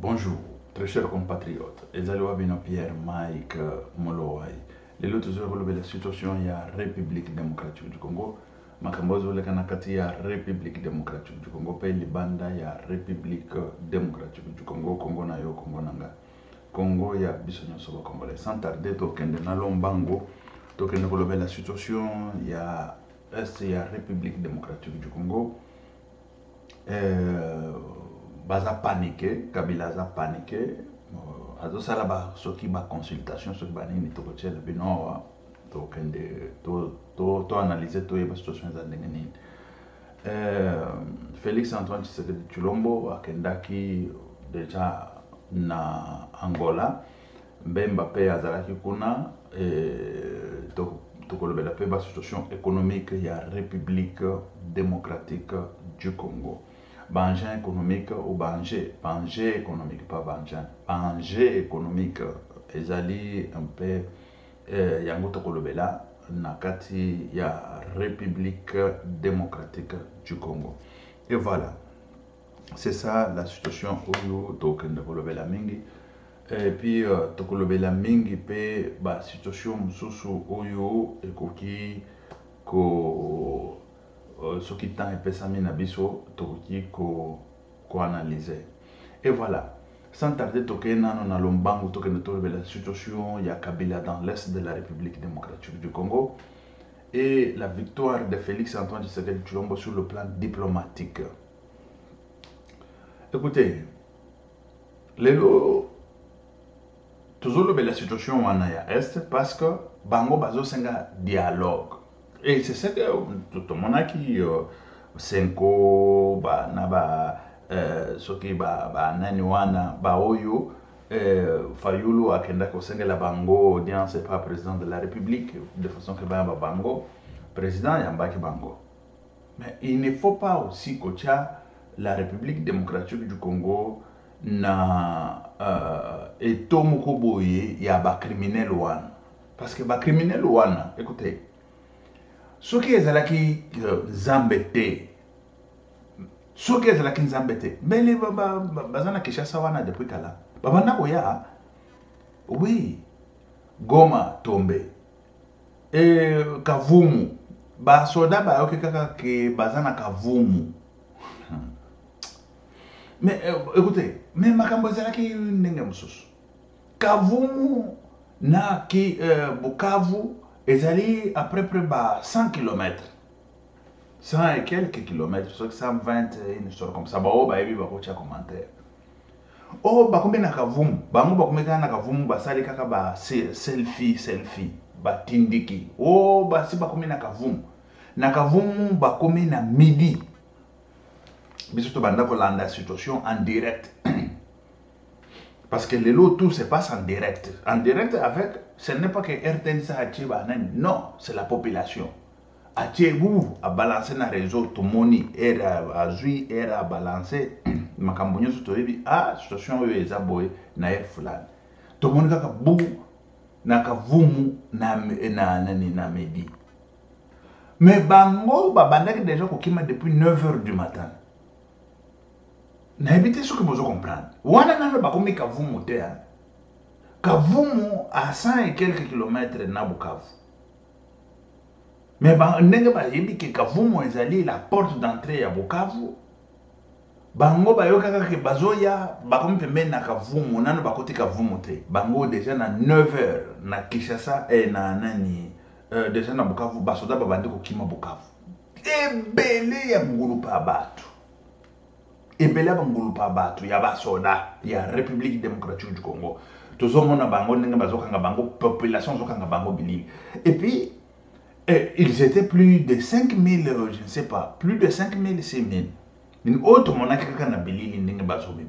Bonjour, très chers compatriotes. Ezaliwa bino Pierre Mike Molowai. Lelo tuzorolobe la situation ya République démocratique du Congo. Makambozo lekana kati ya République démocratique du Congo pe libanda ya République démocratique du Congo. Congo na yo Congo nanga. Congo ya biso nyonso ba Congolais. Sans tarder tokende na lombango tokende kolobe la situation ya est ya République démocratique du Congo. Baza paniqué, Kabila aza paniqué, azosala ba soki ba consultation soki ba nini tokotiela bino tokende to analyser toyeba situation eza ndenge nini. Félix Antoine Tshisekedi Tshilombo akendaki deja na Angola, Mbemba pe azalaki kuna tokolobela pe ba situation économique ya République démocratique du Congo. Bangin économique ou Bangé économique, pas Bangin. Bangé économique, ezali un peu yango tokolobela nakati ya République démocratique du Congo. Et voilà, c'est ça la situation oyo tokende kolobela mingi. Et puis tokolobela mingi pe ba situation mususu oyo ekoki ko ce qui t'a épesami na biso toki ko analyser. Et voilà, sans tarder toke nano na lombango toke na la situation ya Kabila dans l'est de la République démocratique du Congo et la victoire de Félix Antoine Tshisekedi Tshilombo sur le plan diplomatique. Écoutez, lelo toujours la situation wana ya est parce que bango bazo senga dialogue. Et c'est ça que tout le monde a qui Senko, ba naba soki ba nani wana ba oyo Fayulu akenda ko la bango audience pas président de la République de façon que ba bango président yambaki bango. Mais il ne faut pas aussi que la République démocratique du Congo na etomoko boye ya ba criminel wana parce que ba criminel wana écoutez soki ezalaki nzambe soki ezalaki nzambe te mbele baza na Kinshasa wana depuis kala babanda koya oui Goma tombe Kavumu basoda bayoki kaka ke baza na Kavumu. Mais écoutez, mais makambo ezalaki ndenge mosusu Kavumu na ki Bukavu ezali après près 100 km. 100 et quelques kilomètres, 120, une histoire comme ça. Bah, bah, il va y commentaire. Oh, bah, combien na Kavumu? Bah, bah, combien na Kavumu? Bah, ça, les kaka, bah, selfie. Bah, tindiki. Oh, bah, si, bah, combien na Kavumu? Na Kavumu, bah, combien na midi? Mais surtout, bah, la situation en direct. Parce que le lot, tout se passe en direct. En direct avec, ce n'est pas que RTN ça non, c'est la population. Vous a balancé na réseau tout moni era azui era balancé makambonyo sotoyebi situation oyo eza boye na air fulani tout moni kaka bu na Kavumu na medi. Mais bango babandaki déjà kokima depuis 9h du matin. Na éviter ce que vous comprendre. Wana na bakomi Kavumu te. Kavumu à 100 et quelques kilomètres na Bukavu. Mais ndenge bayebi ke Kavumu ezali la porte d'entrée à Bukavu. Bango bayoka kaka ke bazoya bakomi pembeni na Kavumu nano bakoti Kavumu te. Bango déjà na 9h na Kinshasa na nani déjà na Bukavu basoda babandi kokima Bukavu. Ebele ya ngulupa batu. Ebele ya ngulupa batu ya basoda ya République démocratique du Congo. Tozomona bango ndenge bazokanga bango population zokanga bango bilili. Et puis ils étaient plus de 5000, je ne sais pas, plus de 5000, 6000. Une autre monarque qui a bilili ndenge bazobim.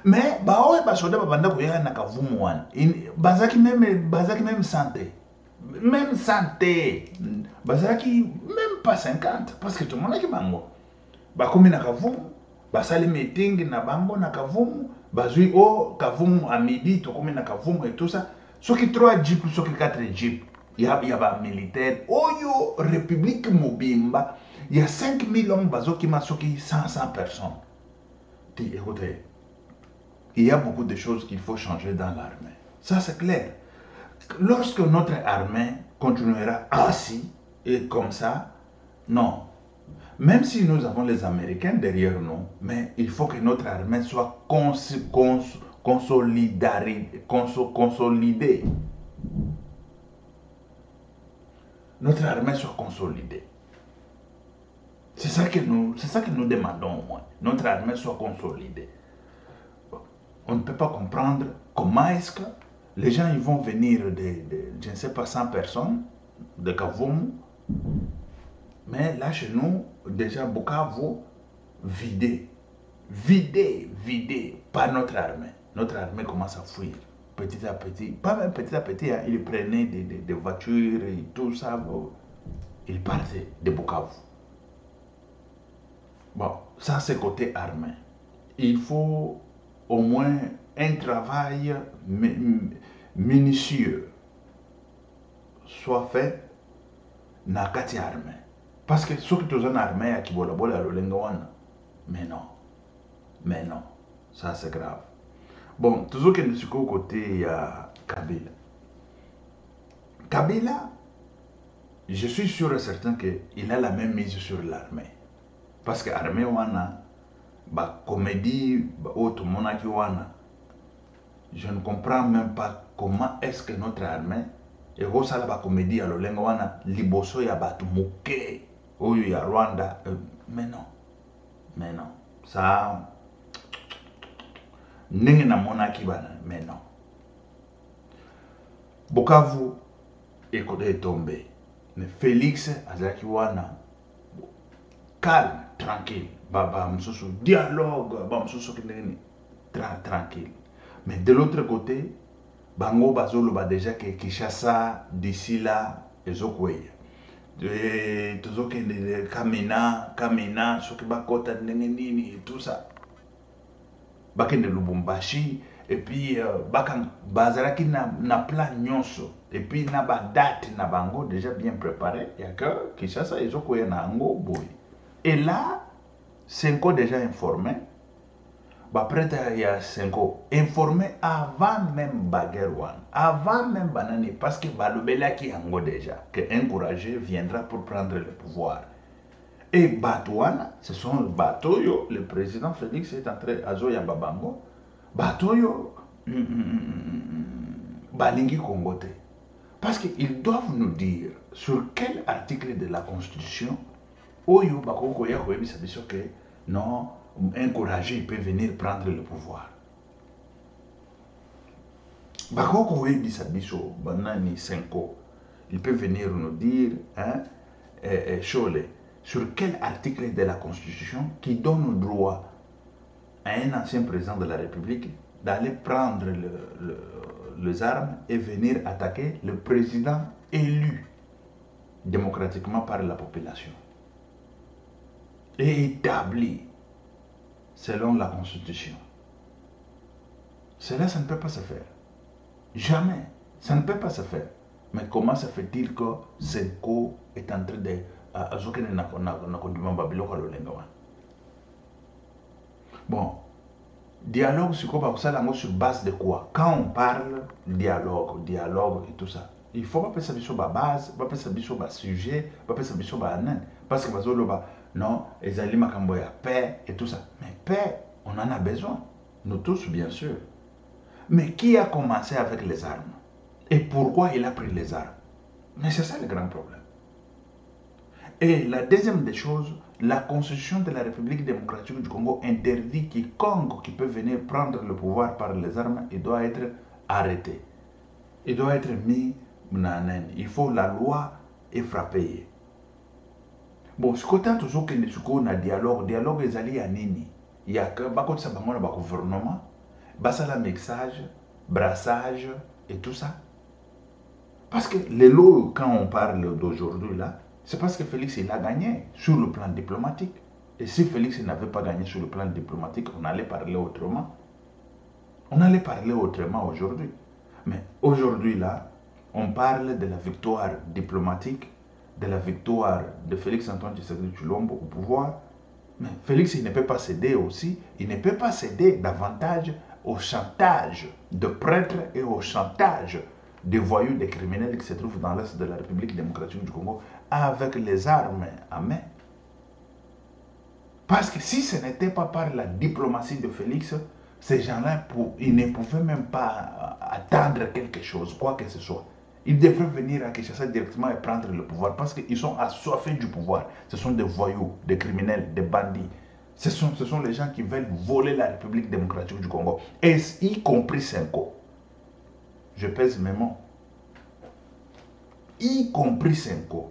Mais baoye basoda babanda koyaka na Kavumu wana. Bazaki même santé. Même santé. Bazaki même pas 50 parce que tout le monde a bango. Bakomi na Kavumu, basali meeting na bango na Kavumu, bazui Kavumu à midi to komi na Kavumu et tout ça. Soki 3 jeep, soki 4 jeep. Il y a des militaires. Oyo République Mobimba, il y a 5000 hommes bazo qui m'a soki 100 personnes. Écoutez, il y a beaucoup de choses qu'il faut changer dans l'armée. Ça, c'est clair. Lorsque notre armée continuera ainsi et comme ça, non. Même si nous avons les Américains derrière nous, mais il faut que notre armée soit consolidée. Notre armée soit consolidée. C'est ça que nous demandons au moins. Notre armée soit consolidée. On ne peut pas comprendre comment est-ce que les gens ils vont venir je ne sais pas, 100 personnes de Kavumu. Mais là, chez nous, déjà, Bukavu, vidé, par notre armée. Notre armée commence à fuir, petit à petit. Pas même petit à petit, hein, ils prenaient des voitures et tout ça. Bon, ils partaient de Bukavu. Bon, ça, c'est côté armée. Il faut au moins un travail minutieux soit fait dans la armée. Parce que ceux qui sont armés qui veulent mais non, ça c'est grave. Bon, toujours que nous sommes côté Kabila. Kabila, je suis sûr et certain qu'il a la même mise sur l'armée. Parce que l'armée, la comédie, autre monarchie, je ne comprends même pas comment est-ce que notre armée, et ça la comédie à l'Olenga, liboso ya batu muke, oyo ya Rwanda, mais non, ça, n'est na monarchie, mais non. Bukavu est tombé. Mais Félix Azakiwana, calme, tranquille. Dialogue, tranquille. Mais de l'autre côté, Bango Bazolo ba déjà que Kinshasa, d'ici là, Ezokwe. Toujours que Kamina, ce qui va côté et tout ça. Bakende Lubumbashi, et puis Bazaraki na plan nyonso, et puis na ba date na bango déjà bien préparé, il y a que Kinshasa Ezokwe na Ango boy. Et là, Senko déjà informé. Après, il y a Senko informé avant même Baguerwan, avant même Banani, parce que Balobela qui Ango déjà, que encouragé viendra pour prendre le pouvoir. Et Batouana, ce sont Batoyo, le président Félix est entré à Zoya Babango, Batoyo, Balingi Kongote. Parce qu'ils doivent nous dire sur quel article de la Constitution Oyo bakoko ya koyebisa biso que non, encouragé, il peut venir prendre le pouvoir. Bakoko koyebisa biso banani Senko, il peut venir nous dire hein, Chole, sur quel article de la Constitution qui donne le droit à un ancien président de la République d'aller prendre les armes et venir attaquer le président élu démocratiquement par la population et établi selon la Constitution. Cela, ça ne peut pas se faire. Jamais. Ça ne peut pas se faire. Mais comment se fait-il que Senko est en train de... Bon, dialogue sur base de quoi? Quand on parle dialogue et tout ça, il faut pas penser sur la base, pas penser sur le sujet, pas penser sur la naine. Parce que non, les aliments paix et tout ça. Mais paix, on en a besoin. Nous tous, bien sûr. Mais qui a commencé avec les armes? Et pourquoi il a pris les armes? Mais c'est ça le grand problème. Et la deuxième des choses, la Constitution de la République démocratique du Congo interdit quiconque qui peut venir prendre le pouvoir par les armes, il doit être arrêté. Il doit être mis en haine. Il faut la loi et frapper. Bon, ce côté toujours que nous avons un dialogue est allé à Nini. Il y a que bakot sa bango na ba gouvernement, basala mixage, brassage et tout ça. Parce que les lots, quand on parle d'aujourd'hui là, c'est parce que Félix il a gagné sur le plan diplomatique. Et si Félix n'avait pas gagné sur le plan diplomatique, on allait parler autrement. On allait parler autrement aujourd'hui. Mais aujourd'hui là, on parle de la victoire diplomatique, de la victoire de Félix Antoine Tshisekedi Tshilombo au pouvoir, Mais Félix, il ne peut pas céder aussi. Il ne peut pas céder davantage au chantage de prêtres et au chantage des voyous, des criminels qui se trouvent dans l'Est de la République démocratique du Congo avec les armes à main. Parce que si ce n'était pas par la diplomatie de Félix, ces gens-là, ils ne pouvaient même pas attendre quelque chose, quoi que ce soit. Ils devraient venir à Kinshasa directement et prendre le pouvoir parce qu'ils sont assoiffés du pouvoir. Ce sont des voyous, des criminels, des bandits. Ce sont les gens qui veulent voler la République démocratique du Congo, et y compris Senko. Je pèse mes mots. Y compris Senko.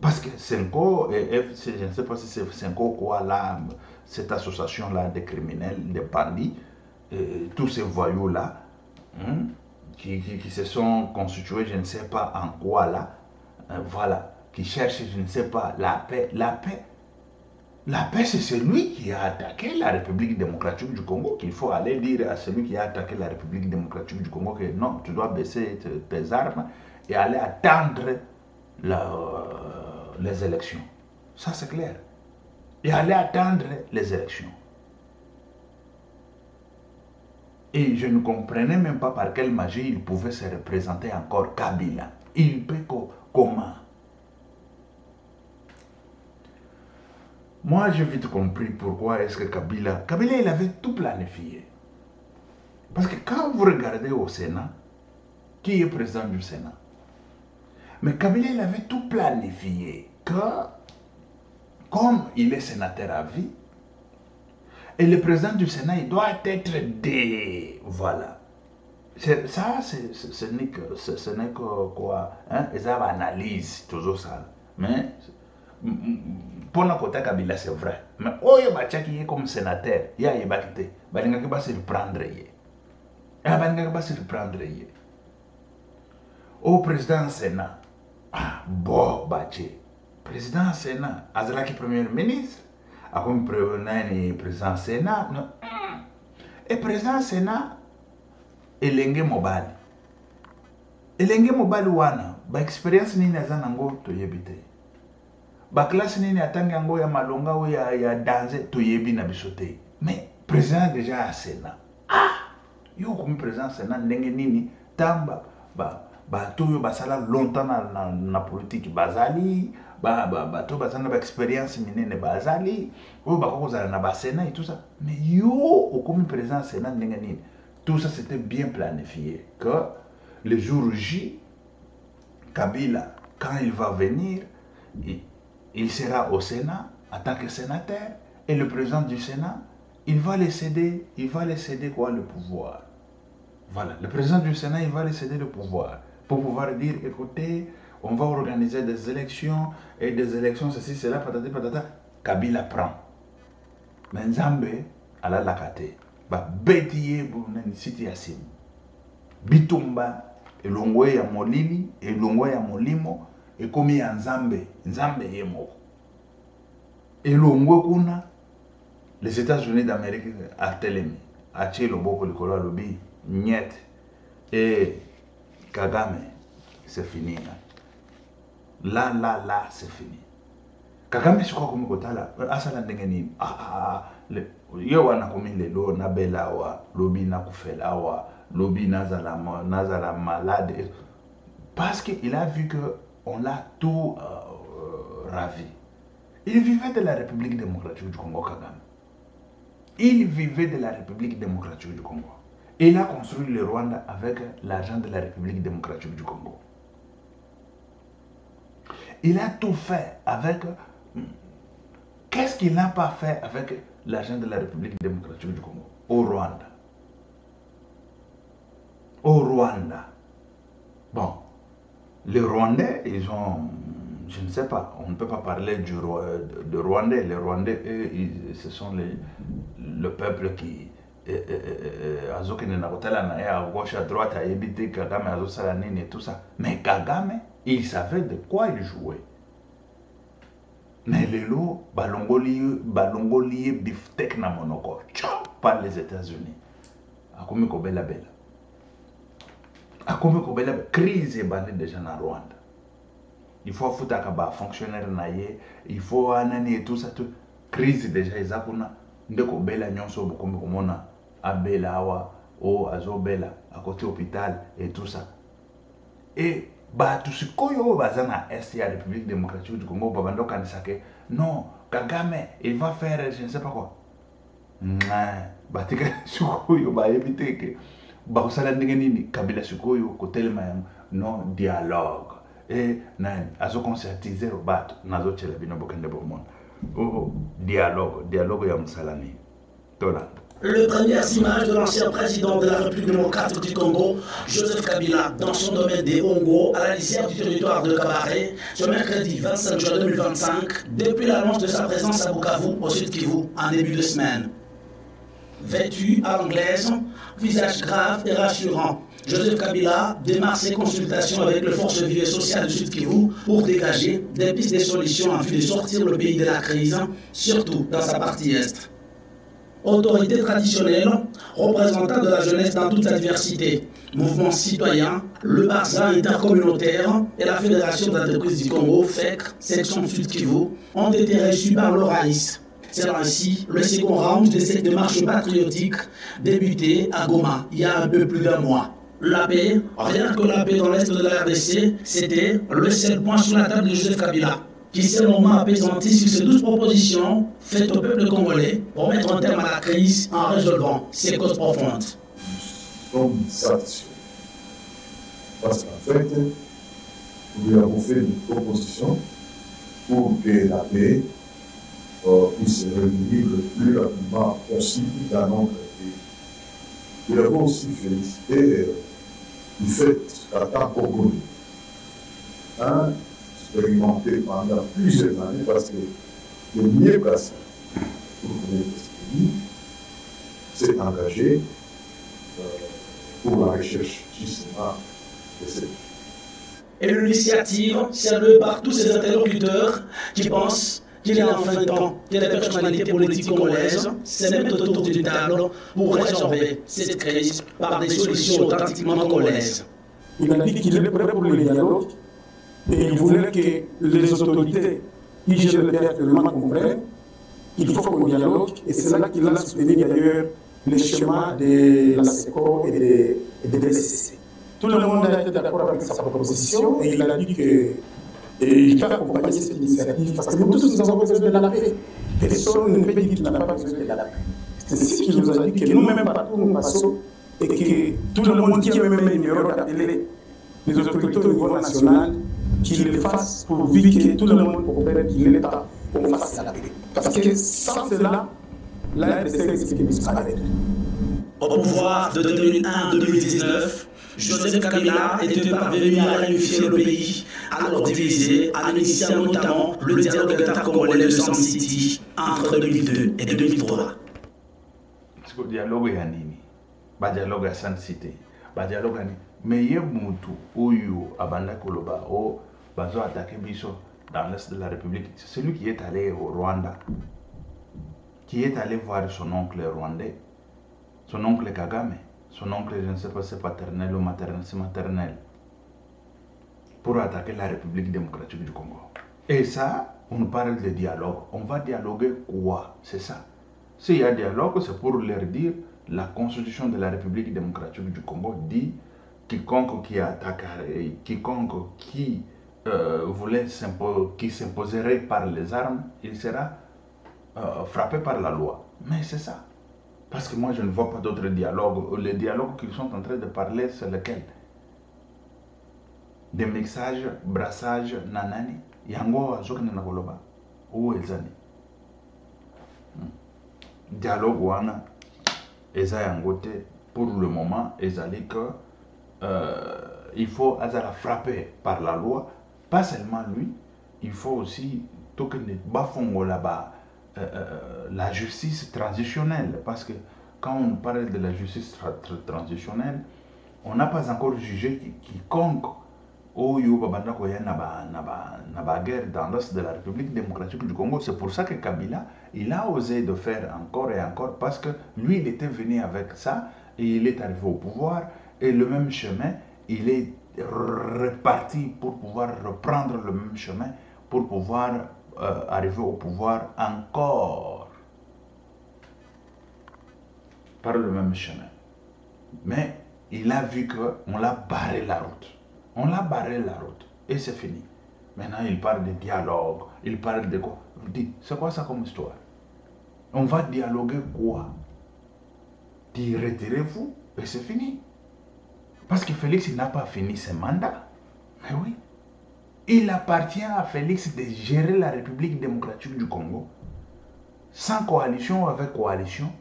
Parce que Senko, je ne sais pas si c'est Senko ou quoi, là, cette association-là de criminels, de bandits, tous ces voyous-là, hein, qui se sont constitués, je ne sais pas en quoi là, voilà, qui cherchent, je ne sais pas, la paix. La paix, c'est celui qui a attaqué la République démocratique du Congo, qu'il faut aller dire à celui qui a attaqué la République démocratique du Congo que non, tu dois baisser tes armes et aller attendre les élections. Ça, c'est clair. Et aller attendre les élections. Et je ne comprenais même pas par quelle magie il pouvait se représenter encore Kabila. Il peut comment? Moi, j'ai vite compris pourquoi est-ce que Kabila, il avait tout planifié. Parce que quand vous regardez au Sénat, qui est président du Sénat? Mais Kabila, il avait tout planifié. Que, comme il est sénateur à vie, et le président du Sénat, il doit être des... Voilà. Ça, ce n'est que quoi? Hein? Ils ont analyse, toujours ça. Mais, pour le côté Kabila, c'est vrai. Mais, oh, il y a qui est comme sénateur, il y a qui est, il va se reprendre. Il va se reprendre. Au président du Sénat, ah, bon, Baché. Président du Sénat, Azalaki premier ministre, a comme président du Sénat, et président du Sénat, elenge mobali. Elenge mobali wana, ba experience nini aza nango toyebi te. Ba classe nini atangi yango ya malonga ou ya danse toyebi na biso te. Mais président déjà à Sénat. Ah, yo comme président Sénat ndenge nini tamba ba toyo basala longtemps na politique bazali to bazana ba expérience minene bazali oyo bakozala na ba Sénat et tout ça. Mais yo comme président Sénat ndenge nini. Tout ça, c'était bien planifié. Que le jour J, Kabila, quand il va venir, il sera au Sénat en tant que sénateur. Et le président du Sénat, il va les céder quoi, le pouvoir. Voilà, le président du Sénat, il va les céder le pouvoir. Pour pouvoir dire, écoutez, on va organiser des élections, et des élections, ceci, cela, patati, patata. Kabila prend. Mais Nzambe, à la lakate. Ba betiye bunani siti ya simu bitumba elongwe ya molili elongwe ya molimo ekomi ya nzambe ye moko elongwe kuna les États-Unis d'Amérique atelemi atie loboko likolo alobi niet et Kagame c'est fini là c'est fini. Kagame siko komi kotala asala ndenge nini yo wana komi lelo na bela wa lobi na kufela wa lobi nazala malade parce qu'il a vu que on l'a tout ravi. Il vivait de la République démocratique du Congo, Kagame. Il vivait de la République démocratique du Congo. Il a construit le Rwanda avec l'argent de la République démocratique du Congo. Il a tout fait avec... Qu'est-ce qu'il n'a pas fait avec l'argent de la République démocratique du Congo? Au Rwanda. Au Rwanda. Bon, les Rwandais, ils ont... Je ne sais pas, on ne peut pas parler de Rwandais. Les Rwandais, eux, ce sont le peuple qui... à gauche, à droite, à éviter Kagame, à Zosalanine et tout ça. Mais Kagame, il savait de quoi il jouait. Mais les lots, balongoli biftek na monoko, par les États-Unis. Akome kobela bela. Akome kobela bela. Crise est bandée déjà dans Rwanda. Il faut foutre un fonctionnaire naïe, il faut anani et tout ça. Tout. crise déjà eza kuna nde kobela nyonso bokomi komona abela awa o azobela à côté hôpital et tout ça. Et bato sikoyo oyo baza na est ya République démocratique du Congo babanda kokanisa ke non Kagame il va faire je ne sais pas quoi. Batika sikoyo bayebi te ke bakosala ndenge nini Kabila sikoyo kotelema yango non dialogue et nani azoconcertize bato nazotela bino bokende bomona dialogue ya mosalani tolanda. Les premières images de l'ancien président de la République démocratique du Congo, Joseph Kabila, dans son domaine des Hongo, à la lisière du territoire de Kabaré, ce mercredi 25 juin 2025, depuis l'annonce de sa présence à Bukavu, au Sud Kivu, en début de semaine. Vêtu à l'anglaise, visage grave et rassurant, Joseph Kabila démarre ses consultations avec les forces vives et sociales du Sud Kivu pour dégager des pistes de solutions en vue de sortir le pays de la crise, surtout dans sa partie est. Autorités traditionnelles, représentants de la jeunesse dans toute sa diversité, mouvements citoyens, le Barça intercommunautaire et la Fédération d'entreprises du Congo, FEC, section Sud Kivu, ont été reçus par l'ORAIS. C'est ainsi le second round de cette démarche patriotique débutée à Goma il y a un peu plus d'un mois. La paix, rien que la paix dans l'est de la RDC, c'était le seul point sur la table de Joseph Kabila, qui s'est longuement apaisanti sur ces 12 propositions faites au peuple congolais pour mettre un terme à la crise en résolvant ses causes profondes. Nous sommes satisfaits. Parce qu'en fait, nous lui avons fait une proposition pour que la paix puisse revenir le plus rapidement possible dans notre pays. Nous l'avons aussi félicité du fait qu'en tant Congolais, expérimenté pendant plusieurs années, parce que le mieux placé pour connaître ce pays s'est engagé pour la recherche justement de cette. Et l'initiative saluée par tous ces interlocuteurs qui pensent qu'il est enfin temps que les personnalités politiques congolaises se mettent autour d'une table pour résorber cette crise par des solutions authentiquement congolaises. Il a dit qu'il est prêt pour le dialogue et il voulait que les autorités qui gèrent le pays actuellement comprennent qu'il faut qu'on dialogue et c'est là qu'il a soutenu d'ailleurs le schéma de la SECO et de l'SCC. Tout le monde a été d'accord avec sa proposition et il a dit qu'il peut accompagner cette initiative parce que nous tous nous avons besoin de la paix. Personne ne peut dire qu'il n'a pas besoin de la paix. C'est ce qu'il nous a dit que nous-mêmes partout nous passons et que tout le monde qui a même un numéro d'appelé les autorités au niveau national qu'ils le fassent pour vivre que tout le monde comprenne qu'il est temps qu'on fasse la paix. Parce que sans cela, la RDC risque de disparaître. Au pouvoir de 2001 à 2019, Joseph Kabila était parvenu à réunifier le pays, alors divisé, en initiant notamment le dialogue intercongolais de Sun City entre 2002 et 2003. Le dialogue ya nini? Ba dialogue ya Sun City. Ba dialogue ya nini? Mais il y a mutu oyo abanda koloba o bazo attaquer biso dans l'est de la République. C'est celui qui est allé au Rwanda, qui est allé voir son oncle rwandais, son oncle Kagame, son oncle, je ne sais pas si c'est paternel ou maternel, c'est maternel, pour attaquer la République démocratique du Congo. Et ça, on parle de dialogue. On va dialoguer quoi? C'est ça. S'il y a dialogue, c'est pour leur dire la constitution de la République démocratique du Congo dit quiconque qui attaque, quiconque qui qui s'imposerait par les armes, il sera frappé par la loi. Mais c'est ça. Parce que moi, je ne vois pas d'autres dialogues. Les dialogues qu'ils sont en train de parler, c'est lequel? Des mixages, brassages, nanani. Yango azokene na koloba. Où ezani? Dialogue wana. Eza yangote. Pour le moment, ezali que il faut azala frapper par la loi. Pas seulement lui. Il faut aussi tokene bafongo là-bas. La justice transitionnelle, parce que quand on parle de la justice transitionnelle, on n'a pas encore jugé quiconque oyo babanda koya na ba guerre dans l'est de la République démocratique du Congo. C'est pour ça que Kabila, il a osé de faire encore et encore, parce que lui, il était venu avec ça et il est arrivé au pouvoir, et le même chemin, il est reparti pour pouvoir reprendre le même chemin, pour pouvoir arriver au pouvoir encore par le même chemin. Mais il a vu qu'on l'a barré la route. On l'a barré la route et c'est fini. Maintenant, il parle de dialogue, il parle de quoi? Je dis, c'est quoi ça comme histoire? On va dialoguer quoi? Dis, retirez-vous et c'est fini. Parce que Félix, il n'a pas fini ses mandats. Mais oui. Il appartient à Félix de gérer la République démocratique du Congo sans coalition ou avec coalition.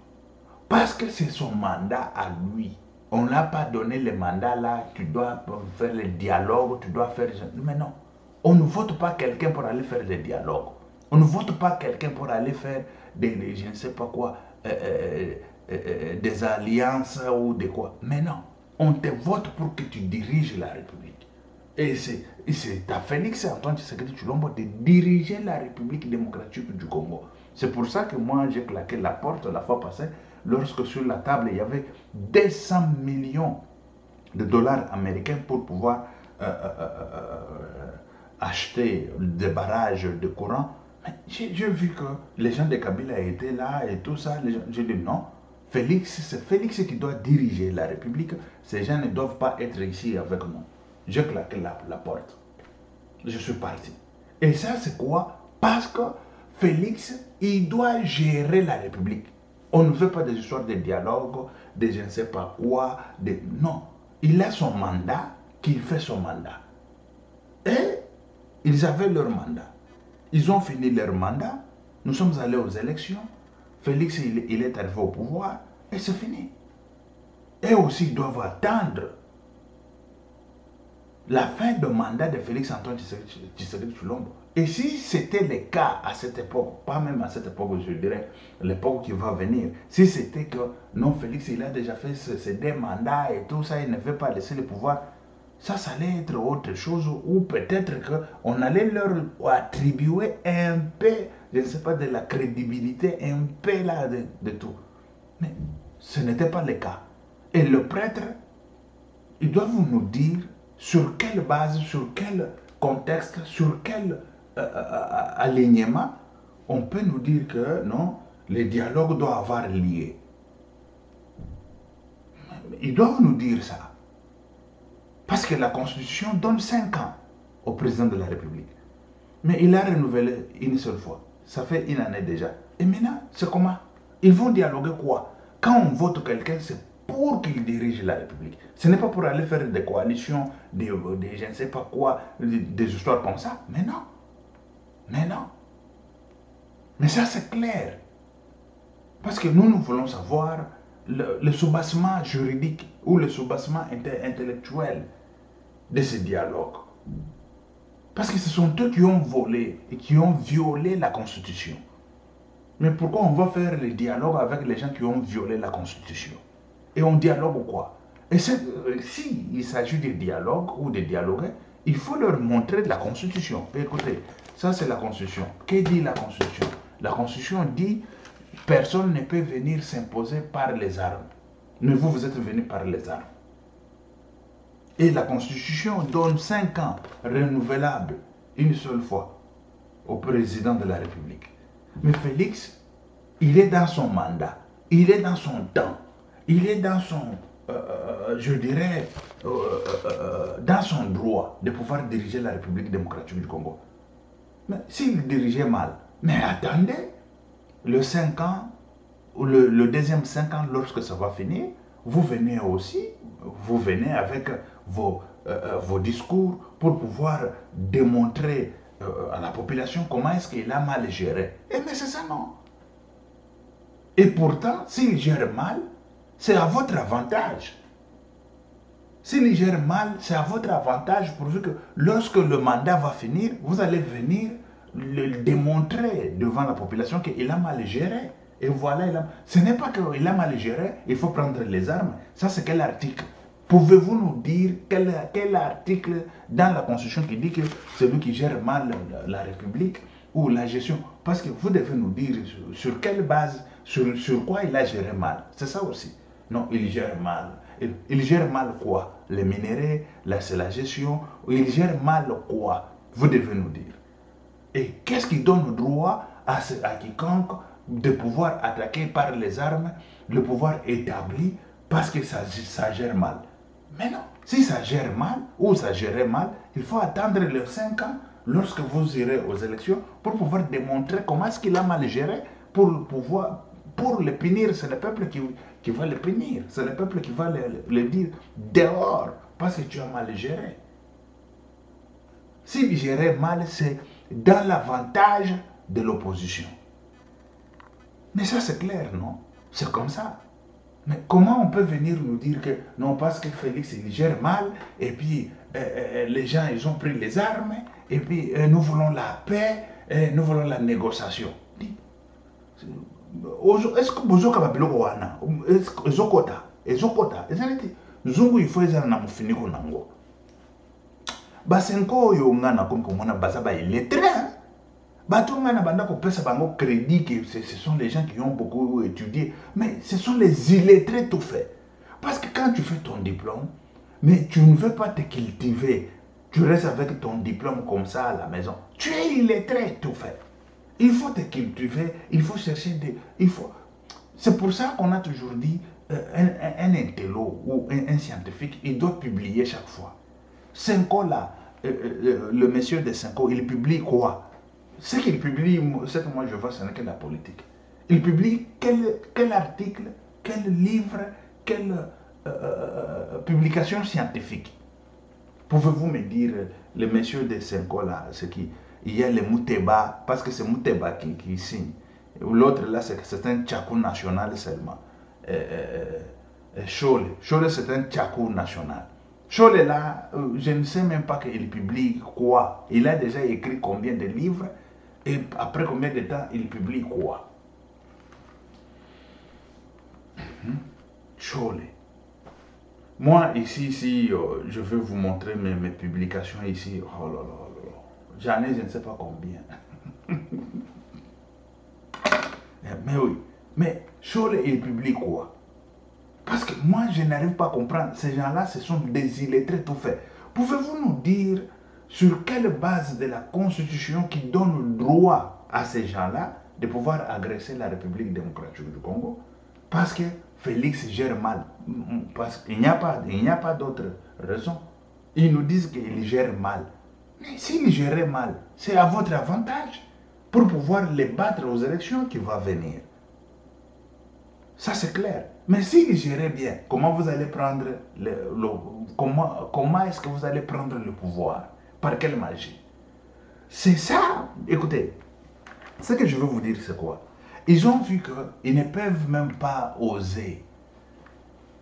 Parce que c'est son mandat à lui. On ne l'a pas donné le mandat là, tu dois faire le dialogue, tu dois faire... Mais non. On ne vote pas quelqu'un pour aller faire le dialogue. On ne vote pas quelqu'un pour aller faire des je ne sais pas quoi, des alliances ou des quoi. Mais non. On te vote pour que tu diriges la République. Et c'est à Félix Antoine Tshisekedi Tshilombo de diriger la République démocratique du Congo. C'est pour ça que moi j'ai claqué la porte la fois passée, lorsque sur la table il y avait 200 millions de dollars américains pour pouvoir acheter des barrages de courant. Mais j'ai vu que les gens de Kabila étaient là et tout ça. J'ai dit non. Félix, c'est Félix qui doit diriger la République. Ces gens ne doivent pas être ici avec nous. J'ai claqué la porte. Je suis parti. Et ça, c'est quoi? Parce que Félix, il doit gérer la République. On ne veut pas des histoires de dialogue, de je ne sais pas quoi. Non. Il a son mandat, qu'il fait son mandat. Et ils avaient leur mandat. Ils ont fini leur mandat. Nous sommes allés aux élections. Félix, il est arrivé au pouvoir et c'est fini. Et aussi, ils doivent attendre la fin de mandat de Félix Antoine Tshisekedi Tshilombo. Et si c'était le cas à cette époque, pas même à cette époque, je dirais, l'époque qui va venir, si c'était que non, Félix, il a déjà fait ses 2 mandats et tout ça, il ne veut pas laisser le pouvoir, ça allait être autre chose, ou peut-être qu'on allait leur attribuer un peu, je ne sais pas, de la crédibilité, un peu là de tout. Mais ce n'était pas le cas. Et le prêtre, ils doivent nous dire sur quelle base, sur quel contexte, sur quel alignement, on peut nous dire que non, les dialogues doivent avoir lieu. Ils doivent nous dire ça. Parce que la Constitution donne 5 ans au président de la République. Mais il a renouvelé une seule fois. Ça fait 1 année déjà. Et maintenant, c'est comment? Ils vont dialoguer quoi? Quand on vote quelqu'un, c'est pour qu'il dirige la République. Ce n'est pas pour aller faire des coalitions, des je ne sais pas quoi, des histoires comme ça. Mais non. Mais non. Mais ça, c'est clair. Parce que nous voulons savoir le soubassement juridique ou le soubassement intellectuel de ce dialogue. Parce que ce sont eux qui ont volé et qui ont violé la Constitution. Mais pourquoi on va faire le dialogue avec les gens qui ont violé la Constitution? Et on dialogue quoi? Et si il s'agit de dialogue ou de dialoguer, il faut leur montrer la Constitution. Et écoutez, ça c'est la Constitution. Que dit la Constitution? La Constitution dit personne ne peut venir s'imposer par les armes. Mais vous êtes venus par les armes. Et la Constitution donne 5 ans renouvelables une seule fois au président de la République. Mais Félix, il est dans son mandat, il est dans son temps, il est dans son, je dirais, dans son droit de pouvoir diriger la République démocratique du Congo. Mais s'il dirigeait mal, mais attendez, le 5 ans, ou le deuxième 5 ans, lorsque ça va finir, vous venez aussi, vous venez avec vos discours pour pouvoir démontrer à la population comment est-ce qu'il a mal géré. Et mais c'est ça non. Et pourtant, s'il gère mal, c'est à votre avantage. S'il gère mal, c'est à votre avantage pourvu que lorsque le mandat va finir, vous allez venir le démontrer devant la population qu'il a mal géré. Et voilà, ce n'est pas qu'il a mal géré, il faut prendre les armes. Ça, c'est quel article? Pouvez-vous nous dire quel article dans la Constitution qui dit que celui qui gère mal la République ou la gestion? Parce que vous devez nous dire sur quelle base, sur quoi il a géré mal. C'est ça aussi. Non, il gère mal. Il gère mal quoi? Les minéraux, c'est la gestion. Il gère mal quoi? Vous devez nous dire. Et qu'est-ce qui donne droit à quiconque de pouvoir attaquer par les armes le pouvoir établi parce que ça gère mal? Mais non, si ça gère mal ou ça gérait mal, il faut attendre les 5 ans lorsque vous irez aux élections pour pouvoir démontrer comment est-ce qu'il a mal géré pour le punir. C'est le peuple qui va le punir. C'est le peuple qui va le dire dehors parce que tu as mal géré. S'il gérait mal, c'est dans l'avantage de l'opposition. Mais ça, c'est clair, non? C'est comme ça. Mais comment on peut venir nous dire que non, parce que Félix, il gère mal, et puis les gens, ils ont pris les armes, et puis nous voulons la paix, nous voulons la négociation. Est-ce que vous avez dit que Zungu il faut que na mufini ko nango basenko yo ngana comme mona bazaba illettré bato ngana banda ko pesa bango crédit que ce sont les gens qui ont beaucoup étudié, mais ce sont les illettrés tout fait. Parce que quand tu fais ton diplôme, mais tu ne veux pas te cultiver, tu restes avec ton diplôme comme ça à la maison, tu es illettré tout fait. Il faut te cultiver, il faut chercher des... C'est pour ça qu'on a toujours dit un intello ou un scientifique, il doit publier chaque fois. Senko là, le monsieur de Senko, il publie quoi? Ce qu'il publie, ce que moi je vois, ce n'est que la politique. Il publie quel article, quel livre, quelle publication scientifique. Pouvez-vous me dire, le monsieur de Senko là, ce qui... Il y a le Mouteba, parce que c'est Mouteba qui signe. L'autre là, c'est un Tchakou national seulement. Chole, c'est un Tchakou national. Chole là, je ne sais même pas qu'il publie quoi. Il a déjà écrit combien de livres et après combien de temps il publie quoi. Chole. Moi, ici, si je vais vous montrer mes publications ici, oh là là. J'en ai, je ne sais pas combien. Mais oui. Mais Chole, il publie quoi? Parce que moi, je n'arrive pas à comprendre. Ces gens-là, ce sont des illettrés tout faits. Pouvez-vous nous dire sur quelle base de la Constitution qui donne droit à ces gens-là de pouvoir agresser la République démocratique du Congo? Parce que Félix gère mal. Parce qu'il n'y a pas d'autre raison. Ils nous disent qu'il gère mal. Mais s'il gérait mal, c'est à votre avantage pour pouvoir les battre aux élections qui vont venir. Ça c'est clair. Mais s'il gérait bien, comment vous allez prendre comment est-ce que vous allez prendre le pouvoir? Par quelle magie? C'est ça. Écoutez, ce que je veux vous dire c'est quoi? Ils ont vu qu'ils ne peuvent même pas oser.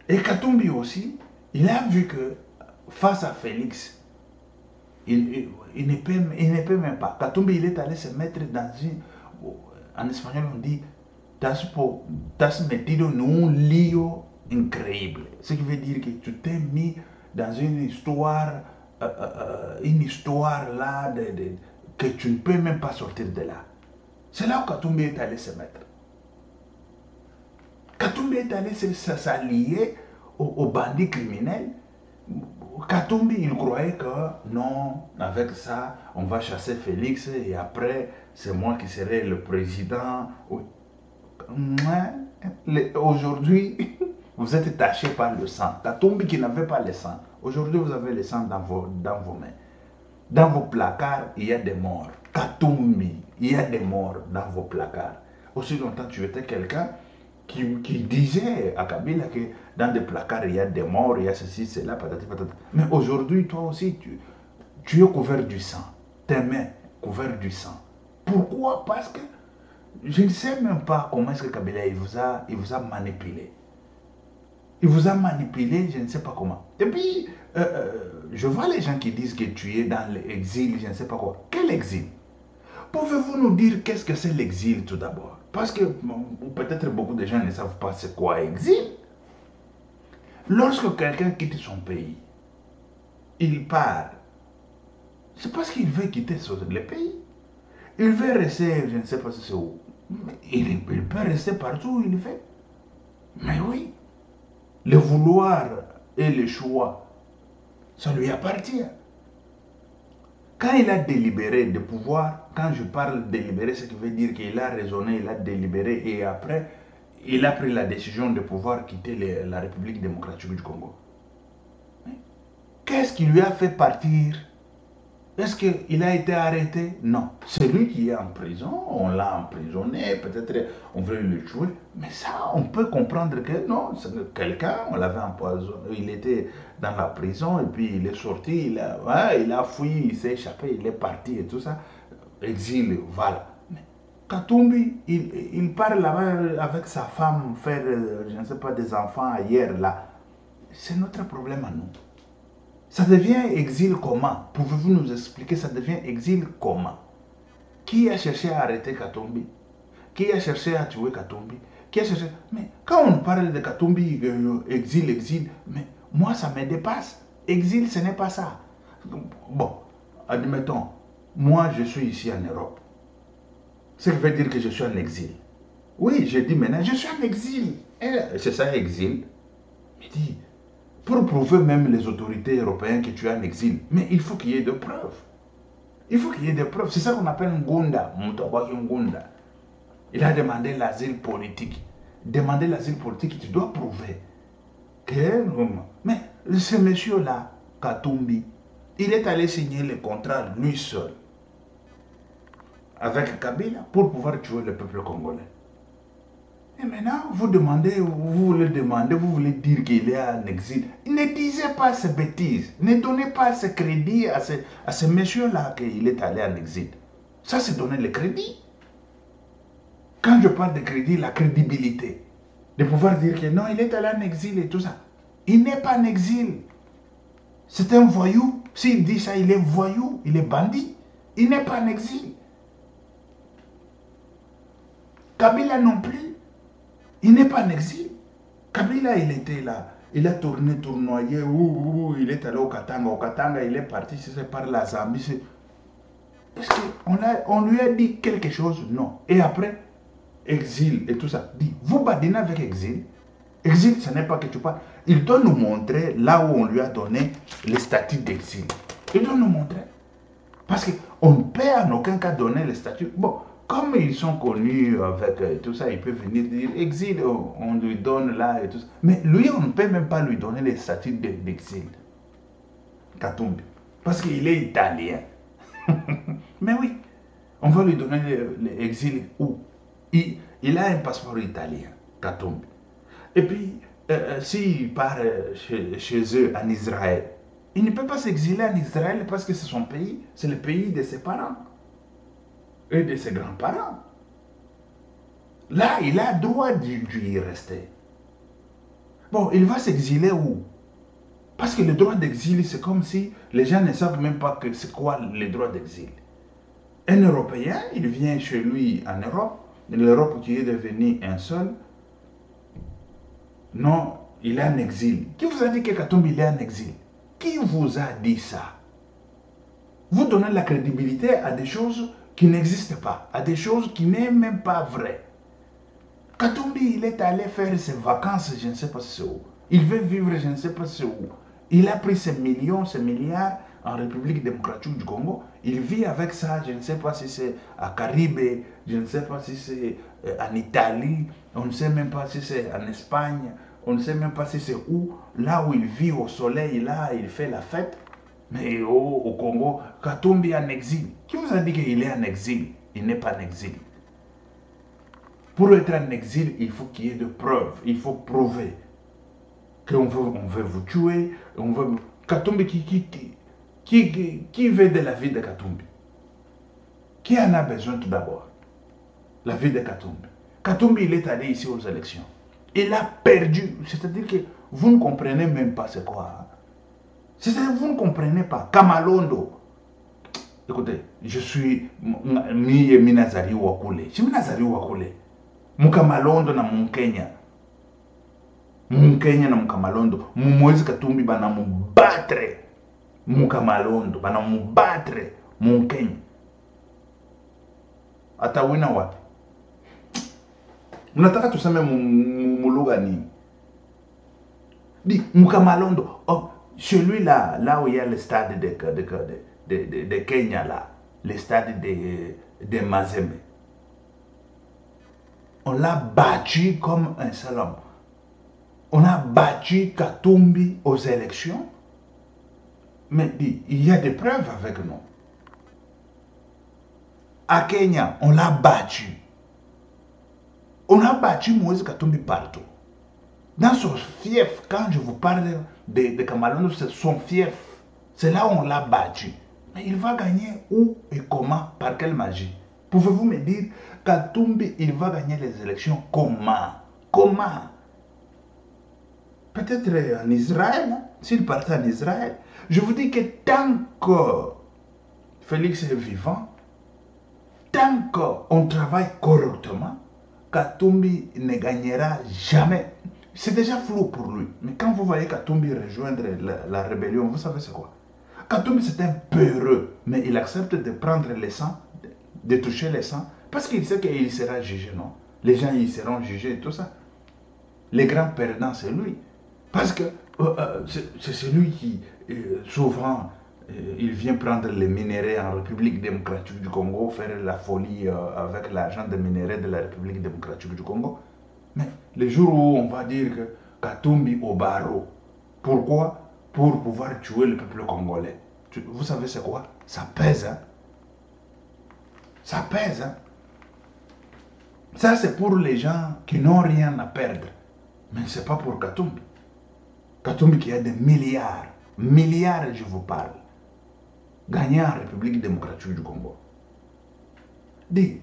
Et Katumbi aussi, il a vu que face à Félix, il ne peut même pas. Katumbi, il est allé se mettre dans une... En espagnol, on dit t'as metido en un lío incroyable. Ce qui veut dire que tu t'es mis dans une histoire là que tu ne peux même pas sortir de là. C'est là où Katumbi est allé se mettre. Katumbi est allé s'allier aux bandits criminels. Katumbi, il croyait que non, avec ça, on va chasser Félix et après, c'est moi qui serai le président. Aujourd'hui, vous êtes taché par le sang. Katumbi qui n'avait pas le sang. Aujourd'hui, vous avez le sang dans vos mains. Dans vos placards, il y a des morts. Katumbi, il y a des morts dans vos placards. Aussi longtemps, tu étais quelqu'un qui disait à Kabila que dans des placards, il y a des morts, il y a ceci, cela, patati, patata. Mais aujourd'hui, toi aussi, tu es couvert du sang. Tes mains couvertes du sang. Pourquoi? Parce que je ne sais même pas comment est-ce que Kabila il vous a manipulé. Il vous a manipulé, je ne sais pas comment. Et puis, je vois les gens qui disent que tu es dans l'exil, je ne sais pas quoi. Quel exil? Pouvez-vous nous dire qu'est-ce que c'est l'exil tout d'abord? Parce que peut-être beaucoup de gens ne savent pas c'est quoi exil. Lorsque quelqu'un quitte son pays, il part. C'est parce qu'il veut quitter le pays. Il veut rester, je ne sais pas si c'est où. Il peut rester partout où il veut. Mais oui, le vouloir et le choix, ça lui appartient. Quand il a délibéré de pouvoir, quand je parle délibéré, ce qui veut dire qu'il a raisonné, il a délibéré et après, il a pris la décision de pouvoir quitter la République démocratique du Congo. Qu'est-ce qui lui a fait partir? Est-ce qu'il a été arrêté? Non. C'est lui qui est en prison, on l'a emprisonné, peut-être on veut le tuer. Mais ça, on peut comprendre que non, quelqu'un, on l'avait empoisonné, il était dans la prison et puis il est sorti, il a fui, il s'est échappé, il est parti et tout ça. Exil, voilà. Mais Katumbi, il part là-bas avec sa femme, faire, je ne sais pas, des enfants ailleurs là. C'est notre problème à nous. Ça devient exil comment? Pouvez-vous nous expliquer, ça devient exil comment? Qui a cherché à arrêter Katumbi? Qui a cherché à tuer Katumbi? Qui a cherché... Mais quand on parle de Katumbi, exil, mais moi ça me dépasse. Exil, ce n'est pas ça. Bon, admettons, moi je suis ici en Europe. Ce qui veut dire que je suis en exil. Oui, je dis maintenant, je suis en exil. C'est ça, exil. Mais dis, pour prouver même les autorités européennes que tu es en exil, mais il faut qu'il y ait des preuves. Il faut qu'il y ait des preuves. C'est ça qu'on appelle Ngunda. Il a demandé l'asile politique. Demander l'asile politique, tu dois prouver que... Mais ce monsieur-là, Katumbi, il est allé signer le contrat lui seul avec Kabila pour pouvoir tuer le peuple congolais. Et maintenant, vous voulez dire qu'il est en exil. Ne disez pas ces bêtises. Ne donnez pas ce crédit à ce monsieur-là qu'il est allé en exil. Ça, c'est donner le crédit. Quand je parle de crédit, la crédibilité. De pouvoir dire que non, il est allé en exil et tout ça. Il n'est pas en exil. C'est un voyou. S'il dit ça, il est voyou, il est bandit. Il n'est pas en exil. Kabila non plus. Il n'est pas en exil. Kabila, il était là. Il a tournoyé. Il est allé au Katanga. Au Katanga, il est parti. C'est par la Zambie. Est-ce qu'on lui a dit quelque chose? Non. Et après, exil et tout ça. Dit, vous badinez avec exil. Exil, ce n'est pas que tu parles. Il doit nous montrer là où on lui a donné le statut d'exil. Il doit nous montrer. Parce qu'on ne peut en aucun cas donner le statut. Bon. Comme ils sont connus avec tout ça, ils peuvent venir dire exil, on lui donne là et tout ça. Mais lui, on ne peut même pas lui donner le statut d'exil. Katumbi. Parce qu'il est italien. Mais oui, on va lui donner l'exil où il a un passeport italien, Katumbi. Et puis, s'il part chez eux en Israël, il ne peut pas s'exiler en Israël parce que c'est son pays, c'est le pays de ses parents. Et de ses grands-parents. Là, il a droit d'y rester. Bon, il va s'exiler où? Parce que le droit d'exil, c'est comme si les gens ne savent même pas que c'est quoi le droit d'exil. Un Européen, il vient chez lui en Europe, l'Europe qui est devenue un seul. Non, il est en exil. Qui vous a dit que Katumbi il est en exil? Qui vous a dit ça? Vous donnez la crédibilité à des choses qui n'existe pas, à des choses qui n'est même pas vraies. Katumbi, il est allé faire ses vacances, je ne sais pas c'est où. Il veut vivre, je ne sais pas c'est où. Il a pris ses millions, ses milliards en République démocratique du Congo. Il vit avec ça, je ne sais pas si c'est à Caraïbes, je ne sais pas si c'est en Italie, on ne sait même pas si c'est en Espagne, on ne sait même pas si c'est où. Là où il vit au soleil, là, il fait la fête. Mais au Congo, Katumbi est en exil. Qui vous a dit qu'il est en exil? Il n'est pas en exil. Pour être en exil, il faut qu'il y ait de preuves. Il faut prouver qu'on veut vous tuer. Katumbi, qui veut de la vie de Katumbi? Qui en a besoin tout d'abord? La vie de Katumbi. Katumbi, il est allé ici aux élections. Il a perdu. C'est-à-dire que vous ne comprenez même pas c'est quoi. Hein? C'est-à-dire que vous ne comprenez pas. Kamalondo. Écoutez, je suis Minazari Wakule. Je suis Minazari Wakule. Mukamalondo na Mukenya. Mukenya na Mukamalondo. Moïse Katumbi bana mubatre. Mukamalondo. Bana mubatre. Mukenya. Atawina wapi? Mnataka tuseme muluga nini? Di Mukamalondo. Oh, celui-là, là où il y a le stade de Kenya là, le stade de Mazembe. On l'a battu comme un seul homme. On a battu Katumbi aux élections. Mais il y a des preuves avec nous. À Kenya, on l'a battu. On a battu Moïse Katumbi partout. Dans son fief, quand je vous parle de Cameroun, c'est son fief. C'est là où on l'a battu. Mais il va gagner où et comment? Par quelle magie? Pouvez-vous me dire, Katumbi, il va gagner les élections comment? Comment? Peut-être en Israël, hein? S'il partait en Israël. Je vous dis que tant que Félix est vivant, tant qu'on travaille correctement, Katumbi ne gagnera jamais. C'est déjà flou pour lui. Mais quand vous voyez Katumbi rejoindre la rébellion, vous savez c'est quoi? Katumbi c'est un peureux, mais il accepte de prendre le sang, de toucher le sang, parce qu'il sait qu'il sera jugé, non? Les gens y seront jugés et tout ça. Les grands perdants, c'est lui. Parce que c'est celui qui, souvent, il vient prendre les minéraux en République démocratique du Congo, faire la folie avec l'argent des minéraux de la République démocratique du Congo. Mais le jour où on va dire que Katumbi au barreau, pourquoi? Pour pouvoir tuer le peuple congolais. Vous savez c'est quoi? Ça pèse, hein? Ça pèse, hein? Ça c'est pour les gens qui n'ont rien à perdre. Mais ce n'est pas pour Katumbi. Katumbi qui a des milliards, je vous parle, gagné en République démocratique du Congo.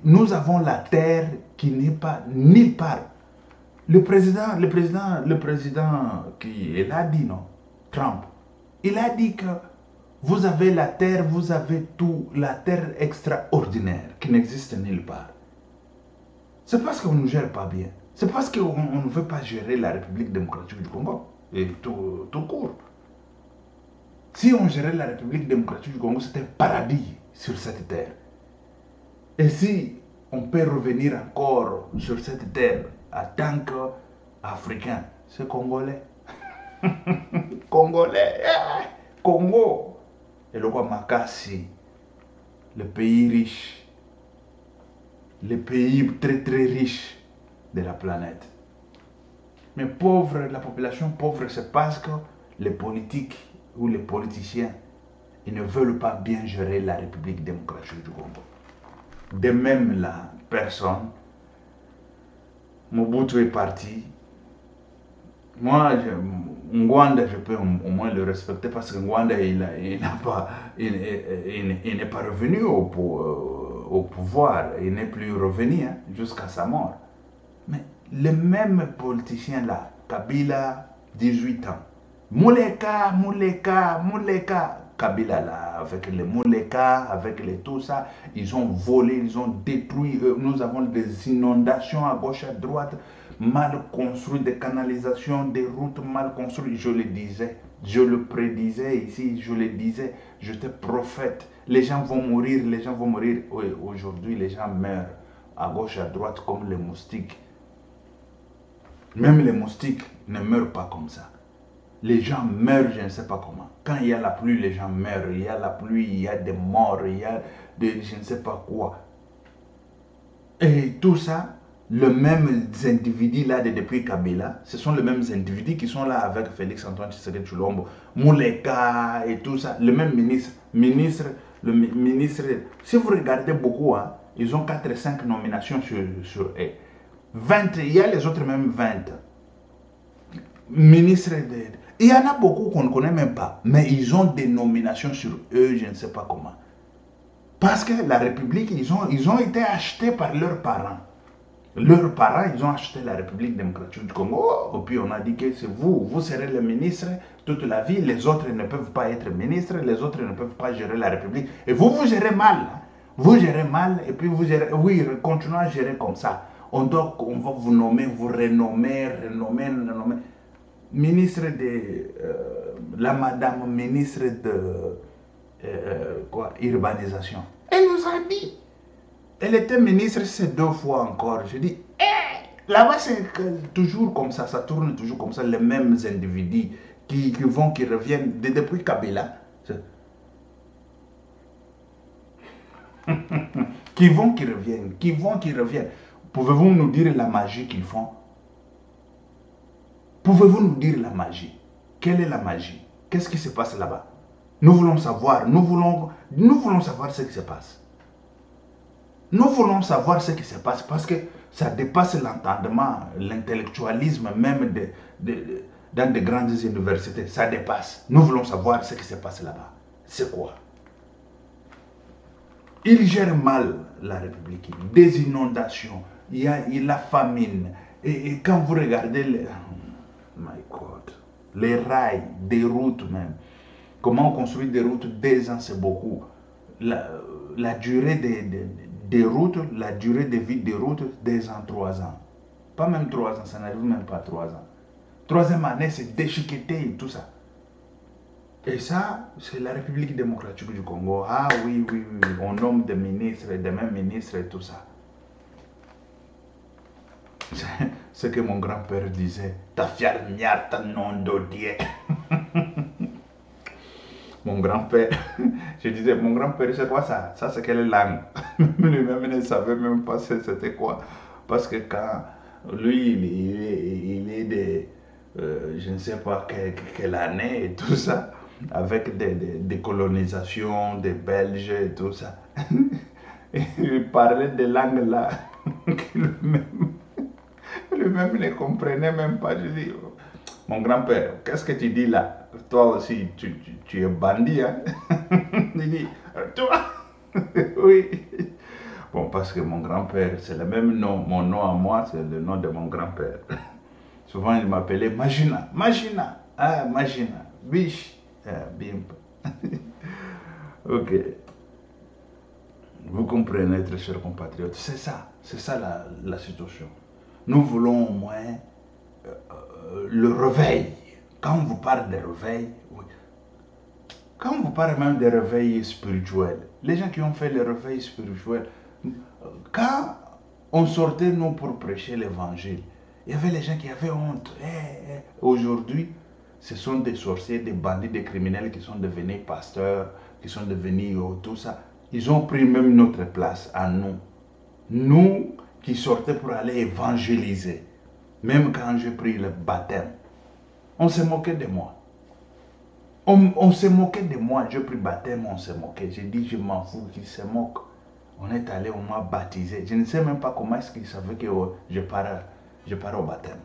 Nous avons la terre qui n'est pas nulle part. Le président qui l'a dit, non, Trump, il a dit que vous avez la terre, vous avez tout, la terre extraordinaire qui n'existe nulle part. C'est parce qu'on ne gère pas bien. C'est parce qu'on ne veut pas gérer la République démocratique du Congo. Et tout court. Si on gérait la République démocratique du Congo, c'était un paradis sur cette terre. Et si on peut revenir encore sur cette terre en tant qu'Africain, c'est Congolais. Congolais. Congo. Et le roi Makassi, le pays riche, le pays très très riche de la planète. Mais pauvre, la population pauvre, c'est parce que les politiques ou les politiciens, ils ne veulent pas bien gérer la République démocratique du Congo. De même la personne, Mobutu est parti. Moi, Ngwanda, je peux au moins le respecter parce que Ngwanda, il n'est pas revenu au pouvoir. Il n'est plus revenu jusqu'à sa mort. Mais le même politicien là, Kabila, 18 ans. Mouleka, Kabila là, avec les Mouleka, avec les tout ça, ils ont volé, ils ont détruit. Nous avons des inondations à gauche, à droite, mal construites, des canalisations, des routes mal construites. Je le disais, je le prédisais ici, je le disais, j'étais prophète. Les gens vont mourir, les gens vont mourir. Oui, aujourd'hui, les gens meurent à gauche, à droite, comme les moustiques. Même les moustiques ne meurent pas comme ça. Les gens meurent, je ne sais pas comment. Quand il y a la pluie, les gens meurent. Il y a la pluie, il y a des morts, il y a des je ne sais pas quoi. Et tout ça, les mêmes individus là depuis Kabila, ce sont les mêmes individus qui sont là avec Félix Antoine Tshisekedi Tshilombo, Mouleka et tout ça. Le même ministre, si vous regardez beaucoup, hein, ils ont 4 et 5 nominations sur eux. 20, il y a les autres même 20. Ministre de... Il y en a beaucoup qu'on ne connaît même pas, mais ils ont des nominations sur eux, je ne sais pas comment. Parce que la République, ils ont été achetés par leurs parents. Leurs parents, ils ont acheté la République démocratique du Congo. Et puis on a dit que c'est vous serez le ministre toute la vie. Les autres ne peuvent pas être ministres, les autres ne peuvent pas gérer la République. Et vous gérez mal. Vous gérez mal et puis vous gérez... Oui, continuez à gérer comme ça. On va vous nommer, vous renommer. Ministre de... la madame ministre de... urbanisation. Elle nous a dit. Elle était ministre ces 2 fois encore. Je dis, là-bas c'est toujours comme ça tourne toujours comme ça, les mêmes individus qui reviennent depuis Kabila. Qui vont, qui reviennent, qui vont, qui reviennent. Pouvez-vous nous dire la magie qu'ils font? Pouvez-vous nous dire la magie? Quelle est la magie? Qu'est-ce qui se passe là-bas? Nous voulons savoir, nous voulons savoir ce qui se passe. Nous voulons savoir ce qui se passe parce que ça dépasse l'entendement, l'intellectualisme même dans de grandes universités. Ça dépasse. Nous voulons savoir ce qui se passe là-bas. C'est quoi? Ils gèrent mal la République. Des inondations, il y a la famine. Et quand vous regardez my God, les rails, des routes même. Comment on construit des routes? 2 ans, c'est beaucoup. La durée des routes, la durée de vie des routes, 2 ans, 3 ans. Pas même 3 ans, ça n'arrive même pas à 3 ans. 3e année, c'est déchiqueté et tout ça. Et ça, c'est la République démocratique du Congo. Ah oui, oui, oui, on nomme des ministres, des mêmes ministres et tout ça. C'est ce que mon grand-père disait. Ta fière miarte non d'odier. Mon grand-père, je disais, mon grand-père, c'est quoi ça? Ça, c'est quelle langue? Lui-même ne savait même pas c'était quoi. Parce que quand lui, il est de, je ne sais pas quelle année et tout ça, avec des colonisations, des Belges et tout ça. Il parlait des langues là, lui-même ne comprenait même pas. Je dis, mon grand-père, qu'est-ce que tu dis là? Toi aussi, tu es bandit, hein? Il dit, toi? Oui. Bon, parce que mon grand-père, c'est le même nom. Mon nom à moi, c'est le nom de mon grand-père. Souvent, il m'appelait Magina. Magina. Ah, Magina. Biche. Ah, bim. Ok. Vous comprenez, très chers compatriotes. C'est ça la situation. Nous voulons au moins le réveil. Quand on vous parle de réveil, oui. Quand on vous parle même de réveil spirituel, les gens qui ont fait le réveil spirituel, quand on sortait nous pour prêcher l'évangile, il y avait les gens qui avaient honte. Aujourd'hui, ce sont des sorciers, des bandits, des criminels qui sont devenus pasteurs, qui sont devenus tout ça. Ils ont pris même notre place à nous. Nous qui sortaient pour aller évangéliser. Même quand j'ai pris le baptême, on se moquait de moi. On se moquait de moi. J'ai pris le baptême, on se moquait. J'ai dit, je m'en fous qu'ils se moquent. On est allé, on m'a baptisé. Je ne sais même pas comment est-ce qu'ils savaient que je pars au baptême.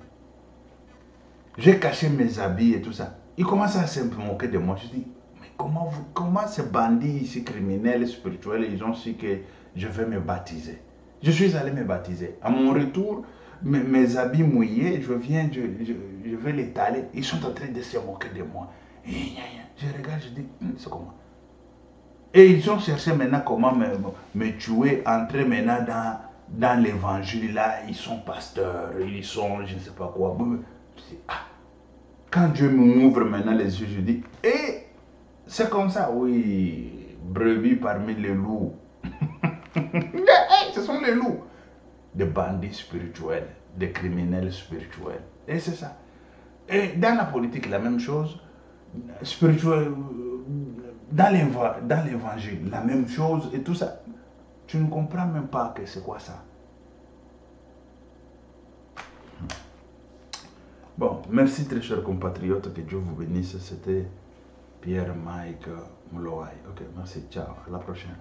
J'ai caché mes habits et tout ça. Ils commencent à se moquer de moi. Je dis, mais comment ces bandits ici, criminels, spirituels, ils ont su que je vais me baptiser? Je suis allé me baptiser. À mon retour, mes habits mouillés, je vais l'étaler. Ils sont en train de se moquer de moi. Et je regarde, je dis, c'est comment? Et ils ont cherché maintenant comment me tuer, entrer maintenant dans l'évangile. Là, ils sont pasteurs, ils sont je ne sais pas quoi. Quand Dieu m'ouvre maintenant les yeux, je dis, et c'est comme ça, oui, brebis parmi les loups. Ce sont les loups. Des bandits spirituels, des criminels spirituels. Et c'est ça. Et dans la politique, la même chose. Spirituel, dans l'évangile, la même chose et tout ça. Tu ne comprends même pas que c'est quoi ça. Bon, merci très chers compatriotes, que Dieu vous bénisse. C'était Pierre Mike Moulouaï. Ok, merci, ciao, à la prochaine.